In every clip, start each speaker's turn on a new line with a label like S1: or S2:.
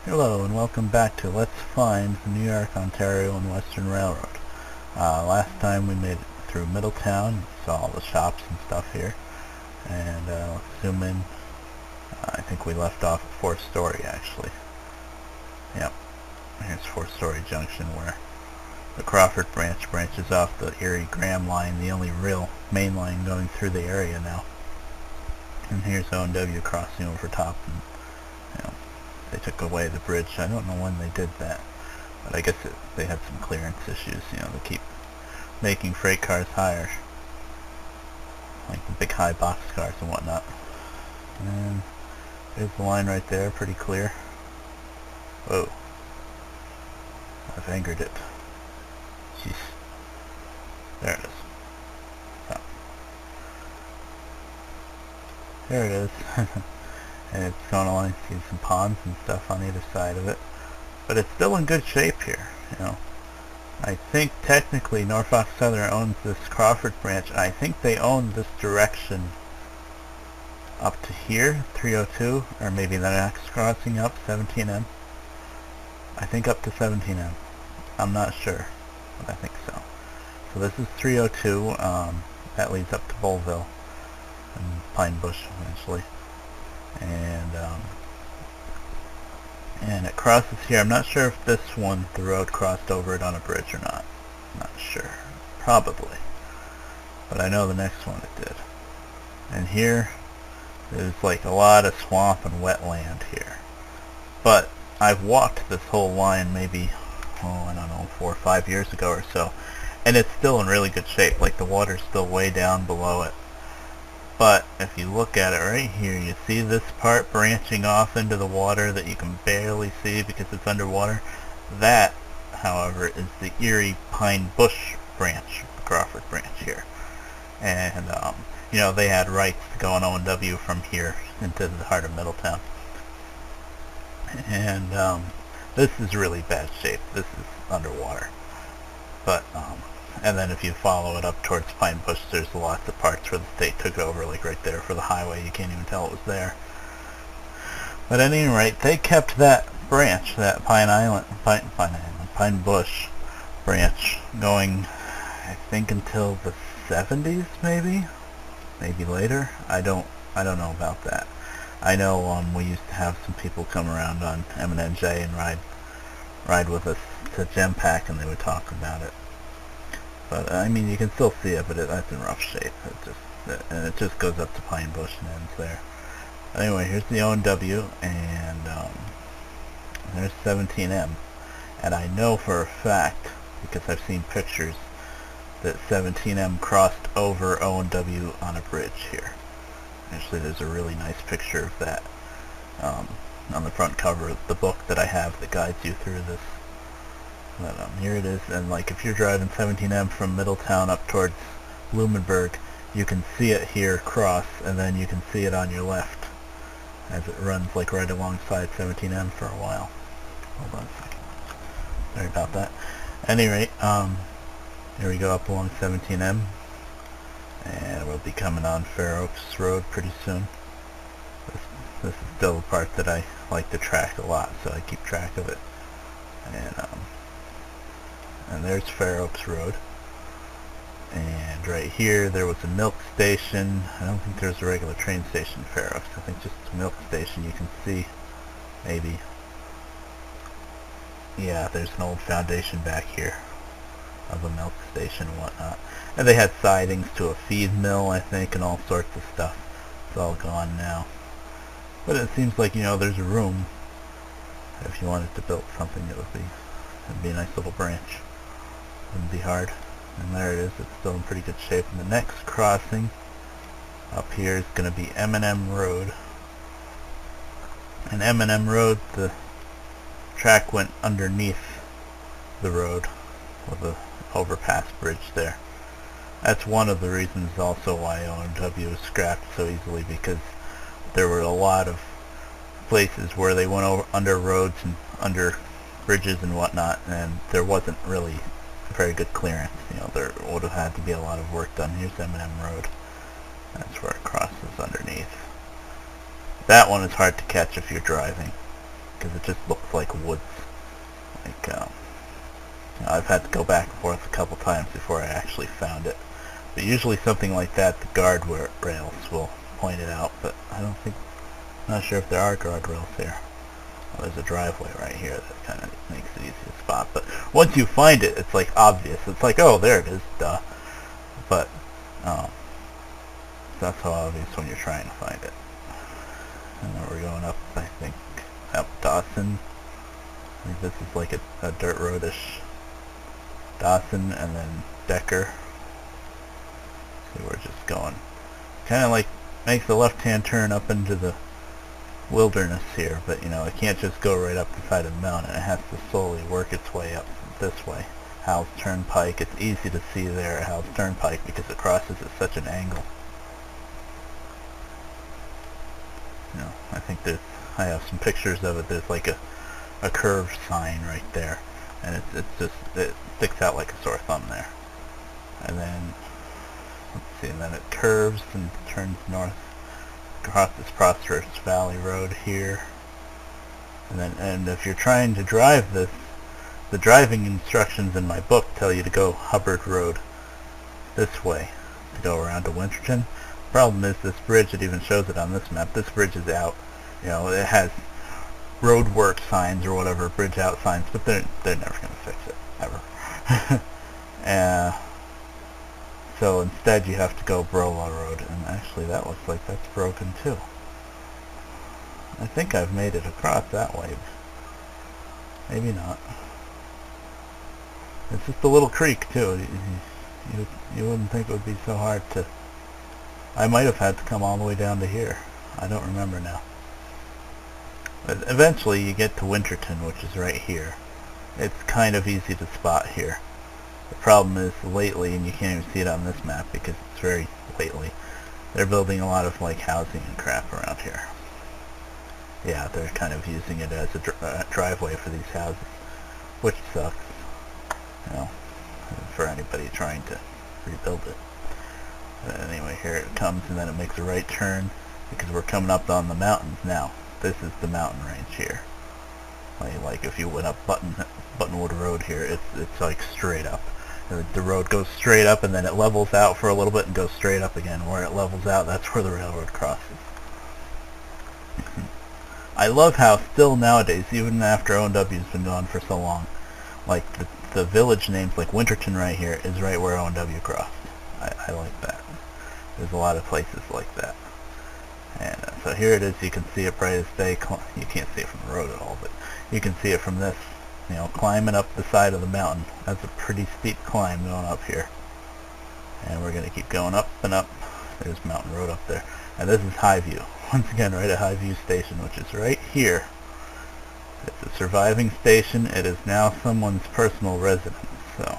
S1: Hello and welcome back to Let's Find the New York, Ontario and Western Railroad. Last time we made it through Middletown, saw all the shops and stuff here, and let's zoom in. I think we left off at 4th Story actually. Yep, here's 4th Story Junction where the Crawford branch branches off the Erie-Graham line, the only real main line going through the area now. And here's O&W crossing over top, and they took away the bridge. I don't know when they did that, but I guess they had some clearance issues. They keep making freight cars higher, like the big high box cars and whatnot. And there's the line right there, pretty clear. Whoa, I've angered it. Jeez. There it is. So, there it is. And it's going along, see some ponds and stuff on either side of it, but it's still in good shape here. I think technically Norfolk Southern owns this Crawford branch. I think they own this direction up to here, 302, or maybe the next crossing up, 17M. I think up to 17M. I'm not sure, but I think so. So this is 302. That leads up to Bullville and Pine Bush eventually. And it crosses here. I'm not sure if this one, the road crossed over it on a bridge or not. I'm not sure. Probably. But I know the next one it did. And here, there's like a lot of swamp and wetland here. But I've walked this whole line maybe, I don't know, 4 or 5 years ago or so. And it's still in really good shape. Like the water's still way down below it. But if you look at it right here, you see this part branching off into the water that you can barely see because it's underwater. That, however, is the Erie Pine Bush branch, the Crawford branch here. And, they had rights to go on O&W from here into the heart of Middletown. And this is really bad shape. This is underwater. But, and then if you follow it up towards Pine Bush, there's lots of parts where the state took it over, like right there for the highway. You can't even tell it was there. But at any rate, they kept that branch, that Pine Bush branch, going, I think until the 70s, maybe later. I don't know about that. I know we used to have some people come around on Eminem Road and ride with us to Gem Pack, and they would talk about it. But I mean, you can still see it, but that's in rough shape. It just goes up to Pine Bush and ends there. Anyway, here's the O&W, and there's 17M. And I know for a fact, because I've seen pictures, that 17M crossed over O&W on a bridge here. Actually, there's a really nice picture of that on the front cover of the book that I have that guides you through this. But here it is, and like if you're driving 17M from Middletown up towards Blumenberg, you can see it here cross, and then you can see it on your left as it runs like right alongside 17M for a while. Hold on a second. Sorry about that. At any rate, here we go up along 17M, and we'll be coming on Fair Oaks Road pretty soon. This is still the part that I like to track a lot, so I keep track of it. And there's Fair Oaks Road. And right here there was a milk station. I don't think there's a regular train station in Fair Oaks. I think just a milk station. You can see, maybe. Yeah, there's an old foundation back here of a milk station and whatnot. And they had sidings to a feed mill, I think, and all sorts of stuff. It's all gone now. But it seems like, there's a room. If you wanted to build something, it'd be a nice little branch. Wouldn't be hard. And there it is. It's still in pretty good shape. And the next crossing up here is going to be Eminem Road. And Eminem Road, the track went underneath the road with the overpass bridge there. That's one of the reasons also why O&W was scrapped so easily, because there were a lot of places where they went under roads and under bridges and whatnot, and there wasn't really very good clearance. There would have had to be a lot of work done. Here's Eminem Road. That's where it crosses underneath. That one is hard to catch if you're driving. because it just looks like woods. Like, I've had to go back and forth a couple times before I actually found it. But usually something like that, the guardrails will point it out, but I'm not sure if there are guardrails here. Well, there's a driveway right here that kind of makes it easy to spot. But once you find it, it's like obvious. It's like, oh, there it is, duh. But that's how obvious when you're trying to find it. And then we're going up, I think, up Dawson. I think this is like a dirt roadish. Dawson and then Decker. See, we're just going. Kind of like makes a left-hand turn up into the wilderness here, but you know, it can't just go right up the side of the mountain. It has to slowly work its way up this way. Howes Turnpike. It's easy to see there at Howes Turnpike because it crosses at such an angle. You know, I think I have some pictures of it. There's like a curved sign right there, and it sticks out like a sore thumb there. And then let's see, and then it curves and turns north across this prosperous valley road here. And if you're trying to drive this, the driving instructions in my book tell you to go Hubbard Road this way to go around to Winterton. The problem is this bridge, it even shows it on this map, this bridge is out. You know, it has road work signs or whatever, bridge out signs, but they're never going to fix it, ever. So instead you have to go Brola Road, and actually that looks like that's broken too. I think I've made it across that way. Maybe not. It's just a little creek too. You wouldn't think it would be so hard to... I might have had to come all the way down to here. I don't remember now. But eventually you get to Winterton, which is right here. It's kind of easy to spot here. The problem is lately, and you can't even see it on this map because it's very lately, they're building a lot of like housing and crap around here. Yeah, they're kind of using it as a driveway for these houses, which sucks, you know, for anybody trying to rebuild it. But anyway, here it comes, and then it makes a right turn because we're coming up on the mountains now. This is the mountain range here. Like if you went up Buttonwood Road here, it's like straight up. The road goes straight up, and then it levels out for a little bit and goes straight up again. Where it levels out, that's where the railroad crosses. I love how still nowadays, even after O&W's been gone for so long, like the village names, like Winterton right here, is right where O&W crossed. I like that. There's a lot of places like that. And so here it is. You can see it bright as day. You can't see it from the road at all, but you can see it from this. You know, climbing up the side of the mountain. That's a pretty steep climb going up here. And we're going to keep going up and up. There's Mountain Road up there. And this is Highview. Once again, right at Highview Station, which is right here. It's a surviving station. It is now someone's personal residence. So,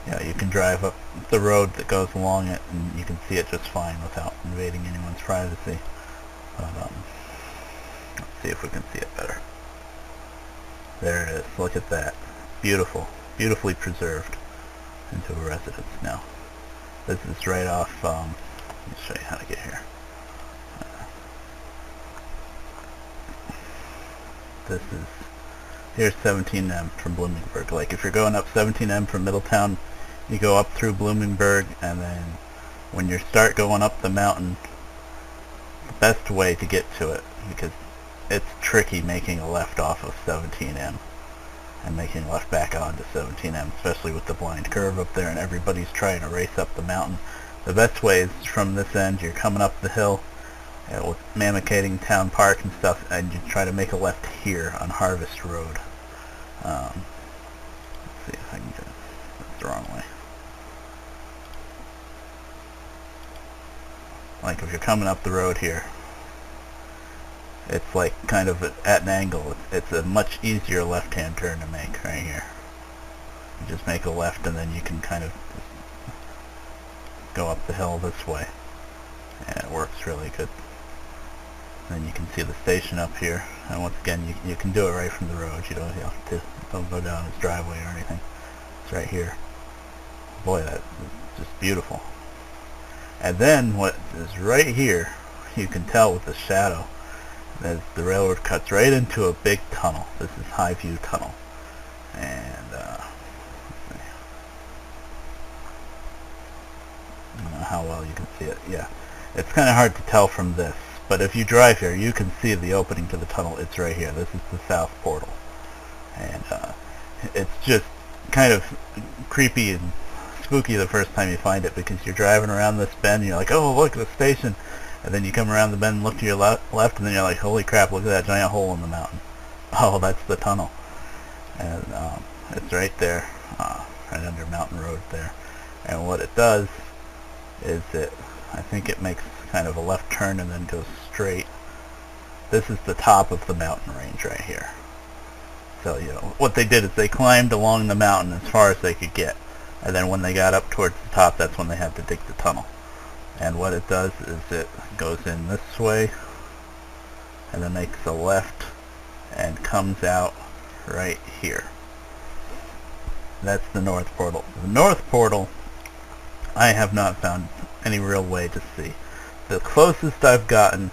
S1: yeah, you can drive up the road that goes along it, and you can see it just fine without invading anyone's privacy. But, let's see if we can see it better. There it is. Look at that. Beautiful. Beautifully preserved into a residence now. This is right off, let me show you how to get here. Here's 17M from Bloomingburg. Like if you're going up 17M from Middletown, you go up through Bloomingburg, and then when you start going up the mountain, the best way to get to it, because it's tricky making a left off of 17M and making a left back onto 17M, especially with the blind curve up there and everybody's trying to race up the mountain. The best way is from this end. You're coming up the hill with Mammocating Town Park and stuff, and you try to make a left here on Harvest Road. Let's see if I can get it. That's the wrong way. Like if you're coming up the road here, it's like kind of at an angle. It's a much easier left-hand turn to make right here. You just make a left, and then you can kind of go up the hill this way, and it works really good. Then you can see the station up here, and once again you can do it right from the road. You don't have to go down his driveway or anything. It's right here. Boy, that is just beautiful. And then what is right here, you can tell with the shadow. As the railroad cuts right into a big tunnel. This is Highview Tunnel. And, let's see. I don't know how well you can see it. Yeah. It's kind of hard to tell from this. But if you drive here, you can see the opening to the tunnel. It's right here. This is the south portal. And it's just kind of creepy and spooky the first time you find it, because you're driving around this bend and you're like, oh, look, the station. And then you come around the bend and look to your left, and then you're like, holy crap, look at that giant hole in the mountain. Oh, that's the tunnel. And it's right there, right under Mountain Road there. And what it does is I think it makes kind of a left turn and then goes straight. This is the top of the mountain range right here. So, you know, what they did is they climbed along the mountain as far as they could get. And then when they got up towards the top, that's when they had to dig the tunnel. And what it does is it goes in this way and then makes a left and comes out right here. That's the north portal. The north portal, I have not found any real way to see. The closest I've gotten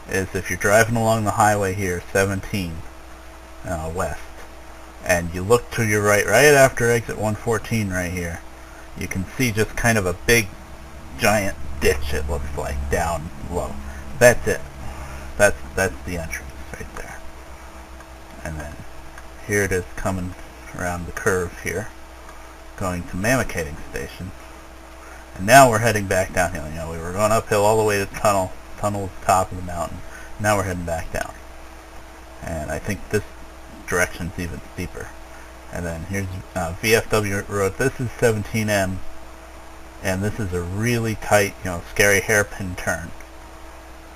S1: is if you're driving along the highway here, 17 west, and you look to your right after exit 114 right here, you can see just kind of a big giant ditch, it looks like, down low. That's it. That's the entrance right there. And then here it is coming around the curve here, going to Mammocating Station. And now we're heading back downhill. You know, we were going uphill all the way to the tunnel. Tunnel's top of the mountain. Now we're heading back down. And I think this direction's even steeper. And then here's VFW Road. This is 17M. And this is a really tight, you know, scary hairpin turn.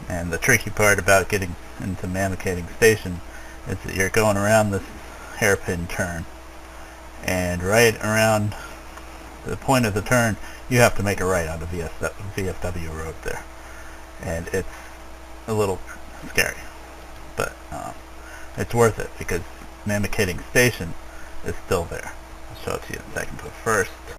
S1: And the tricky part about getting into Mammocating Station is that you're going around this hairpin turn, and right around the point of the turn, you have to make a right onto VFW Road there. And it's a little scary, but it's worth it because Mammocating Station is still there. I'll show it to you in a second, but first